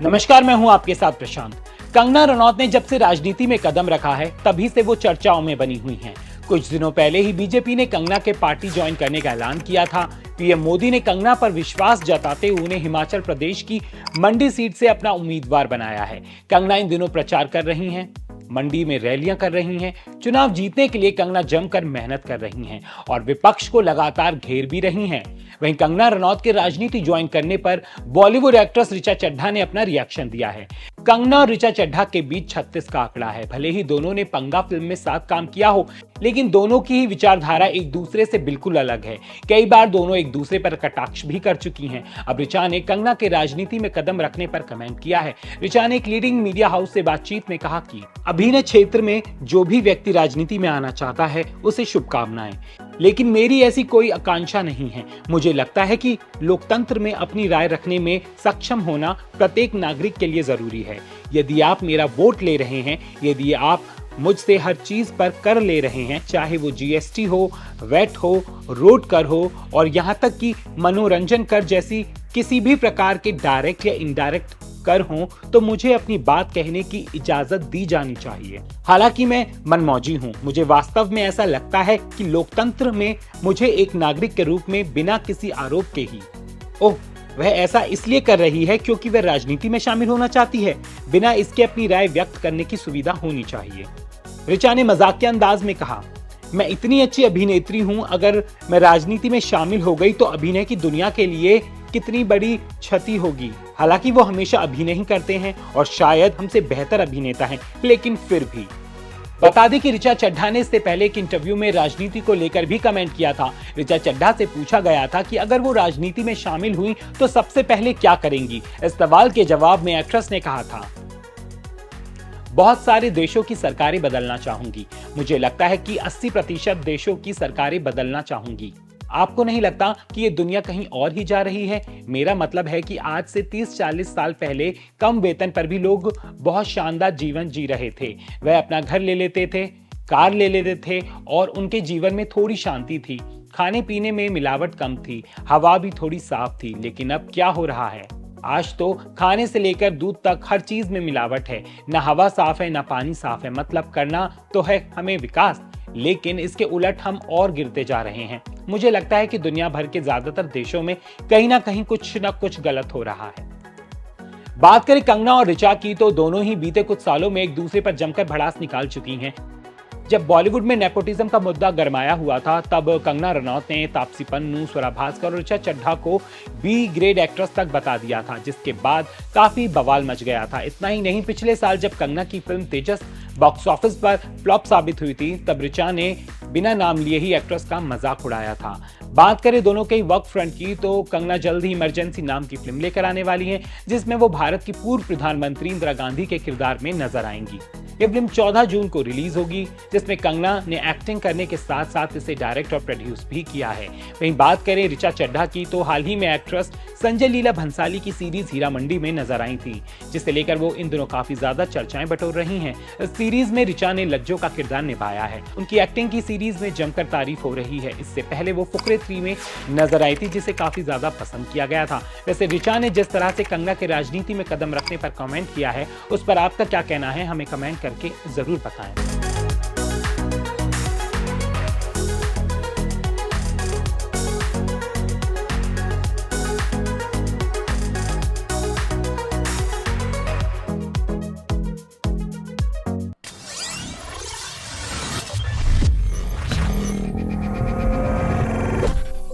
नमस्कार, मैं हूं आपके साथ प्रशांत। कंगना रनौत ने जब से राजनीति में कदम रखा है तभी से वो चर्चाओं में बनी हुई हैं। कुछ दिनों पहले ही बीजेपी ने कंगना के पार्टी ज्वाइन करने का ऐलान किया था। पीएम मोदी ने कंगना पर विश्वास जताते हुए उन्हें हिमाचल प्रदेश की मंडी सीट से अपना उम्मीदवार बनाया है। कंगना इन दिनों प्रचार कर रही हैं, मंडी में रैलियां कर रही हैं। चुनाव जीतने के लिए कंगना जमकर मेहनत कर रही हैं और विपक्ष को लगातार घेर भी रही हैं। वहीं कंगना रनौत के राजनीति ज्वाइन करने पर बॉलीवुड एक्ट्रेस ऋचा चड्ढा ने अपना रिएक्शन दिया है। कंगना और ऋचा चड्ढा के बीच 36 का आंकड़ा है। भले ही दोनों ने पंगा फिल्म में साथ काम किया हो, लेकिन दोनों की ही विचारधारा एक दूसरे से बिल्कुल अलग है। कई बार दोनों एक दूसरे पर कटाक्ष भी कर चुकी हैं। अब ऋचा ने कंगना के राजनीति में कदम रखने पर कमेंट किया है। ऋचा ने एक लीडिंग मीडिया हाउस से बातचीत में कहा कि अभिनय क्षेत्र में जो भी व्यक्ति राजनीति में आना चाहता है उसे शुभकामनाएं, लेकिन मेरी ऐसी कोई आकांक्षा नहीं है। मुझे लगता है कि लोकतंत्र में अपनी राय रखने में सक्षम होना प्रत्येक नागरिक के लिए जरूरी है। यदि आप मेरा वोट ले रहे हैं, यदि आप मुझसे हर चीज पर कर ले रहे हैं, चाहे वो जीएसटी हो, वैट हो, रोड कर हो और यहाँ तक कि मनोरंजन कर जैसी किसी भी प्रकार के डायरेक्ट या इनडायरेक्ट कर हो, तो मुझे अपनी बात कहने की इजाजत दी जानी चाहिए। हालांकि मैं मनमौजी हूं, मुझे वास्तव में ऐसा लगता है कि लोकतंत्र में मुझे एक नागरिक के रूप में बिना किसी आरोप के ही वह ऐसा इसलिए कर रही है क्योंकि वह राजनीति में शामिल होना चाहती है, बिना इसके अपनी राय व्यक्त करने की सुविधा होनी चाहिए। ऋचा ने मजाकिया अंदाज में कहा, मैं इतनी अच्छी अभिनेत्री हूं, अगर मैं राजनीति में शामिल हो गई तो अभिनय की दुनिया के लिए कितनी बड़ी क्षति होगी। हालांकि वो हमेशा अभिनय ही करते हैं और शायद हमसे बेहतर अभिनेता हैं, लेकिन फिर भी। बता दें कि ऋचा चड्ढा ने इससे पहले एक इंटरव्यू में राजनीति को लेकर भी कमेंट किया था। ऋचा चड्ढा से पूछा गया था कि अगर वो राजनीति में शामिल हुई तो सबसे पहले क्या करेंगी। इस सवाल के जवाब में एक्ट्रेस ने कहा था, बहुत सारे देशों की सरकारें बदलना चाहूंगी। मुझे लगता है कि 80% देशों की सरकारें बदलना चाहूंगी। आपको नहीं लगता कि ये दुनिया कहीं और ही जा रही है? मेरा मतलब है कि आज से 30-40 साल पहले कम वेतन पर भी लोग बहुत शानदार जीवन जी रहे थे। वह अपना घर ले लेते थे, कार ले लेते थे और उनके जीवन में थोड़ी शांति थी। खाने पीने में मिलावट कम थी, हवा भी थोड़ी साफ थी। लेकिन अब क्या हो रहा है? आज तो खाने से लेकर दूध तक हर चीज में मिलावट है। ना हवा साफ है, ना पानी साफ है। मतलब करना तो है हमें विकास, लेकिन इसके उलट हम और गिरते जा रहे हैं। मुझे लगता है कि दुनिया भर के ज्यादातर देशों में कहीं ना कहीं कुछ ना कुछ गलत हो रहा है। बात करें कंगना और ऋचा की, तो दोनों ही बीते कुछ सालों में एक दूसरे पर जमकर भड़ास निकाल चुकी हैं। जब बॉलीवुड में नेपोटिज्म का मुद्दा गरमाया हुआ था, तब कंगना रनौत ने तापसी पन्नू, स्वरा भास्कर और ऋचा चड्ढा को बी ग्रेड एक्ट्रेस तक बता दिया था, जिसके बाद काफी बवाल मच गया था। इतना ही नहीं, पिछले साल जब कंगना की फिल्म तेजस बॉक्स ऑफिस पर फ्लॉप साबित हुई थी, तब ऋचा ने बिना नाम लिए ही एक्ट्रेस का मजाक उड़ाया था। बात करें दोनों के वर्क फ्रंट की, तो कंगना जल्द ही इमरजेंसी नाम की फिल्म लेकर आने वाली हैं, जिसमें वो भारत की पूर्व प्रधानमंत्री इंदिरा गांधी के किरदार में नजर आएंगी। ये फिल्म 14 जून को रिलीज होगी, जिसमें कंगना ने एक्टिंग करने के साथ साथ इसे डायरेक्ट और प्रोड्यूस भी किया है। वहीं बात करें ऋचा चड्ढा की, तो हाल ही में एक्ट्रेस संजय लीला भंसाली की सीरीज हीरा मंडी में नजर आई थी, जिसे लेकर वो इन दिनों काफी ज्यादा चर्चाएं बटोर रही हैं। इस सीरीज में ऋचा ने लज्जो का किरदार निभाया है। उनकी एक्टिंग की सीरीज में जमकर तारीफ हो रही है। इससे पहले वो फुकरे 3 में नजर आई थी, जिसे काफी ज्यादा पसंद किया गया था। वैसे ऋचा ने जिस तरह से कंगना के राजनीति में कदम रखने पर कमेंट किया है, उस पर आपका क्या कहना है? हमें कमेंट करके जरूर बताएं।